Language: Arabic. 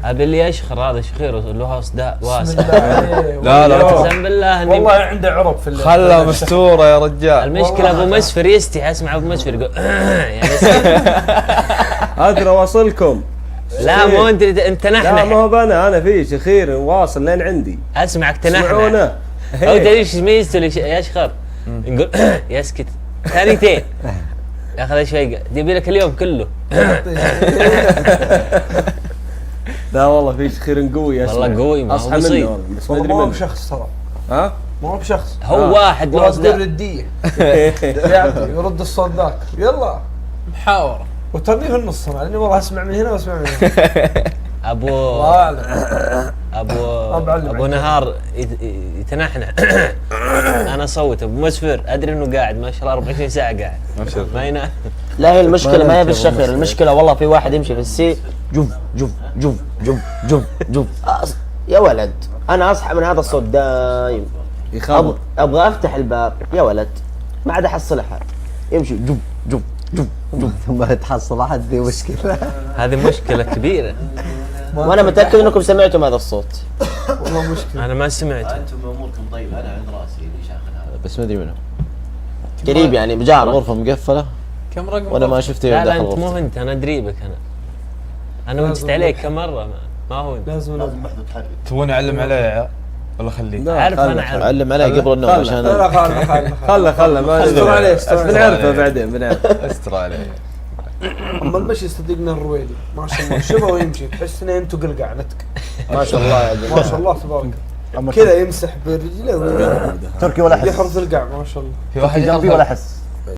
ابي اللي يشخر هذا شخير له اصداء واسع. لا لا اقسم بالله والله عنده عرب في خله مستوره يا رجال. المشكله ابو مسفر يستحي، اسمع ابو مسفر يقول يعني اقدر اواصلكم. لا مو انت لا نحن ما هو انا في شخير واصل لين عندي. اسمعك تنحنح اسمعونا. او تدري ايش ميزته يشخر؟ نقول يسكت ثانيتين ياخذ شوي يبي لك اليوم كله. لا والله في شخير قوي. والله قوي ما هو اصحى بسيط. منه بس ما والله ادري ما هو منه. بشخص ترى، ها ما هو بشخص، هو واحد له له اصداء. رديه يعطي يرد الصوت ذاك يلا محاورة وترني في النص انا لاني والله اسمع من هنا واسمع من هنا. ابو الله اعلم. ابو نهار يتنحنح. انا اصوت ابو مسفر ادري انه قاعد ما شاء الله 24 ساعه قاعد ما ينام. لا هي المشكله ما هي بالشخير، المشكله والله في واحد يمشي في السي جف جف جف جف جف جف يا ولد انا اصحى من هذا الصوت دايم يخاف. ابغى افتح الباب يا ولد ما عاد احصل احد يمشي جف جف جف جف ثم تحصل احد دي مشكله. هذه مشكله كبيره وانا متاكد انكم سمعتم هذا الصوت. والله مشكله انا ما سمعت. انتم اموركم طيبه، انا عند راسي اللي شاخذ هذا بس ما ادري منه. قريب يعني بجاره الغرفه مقفله كم رقم وانا ما شفته لا يوم لا دخل انت مو غرفتي. انت، انا ادريبك انا متت عليك كم مره ما هو انت. لازم محدود تحرك. تبوني اعلم عليه يا عيال ولا خليه؟ عارف انا عارف. علم عليه قبل النوم عشان خله ما استر عليه، استر عليه. بنعرفه بعدين بنعرف. استر عليه. اما المشي صدقنا الرويلي ما شاء الله شبه ويمشي تحس انه انتو قلقع نتك ما شاء الله يا جماعه ما شاء الله تبارك كذا يمسح برجله تركي ولا احس. يحرث القاع ما شاء الله. في واحد جنبي ولا احس.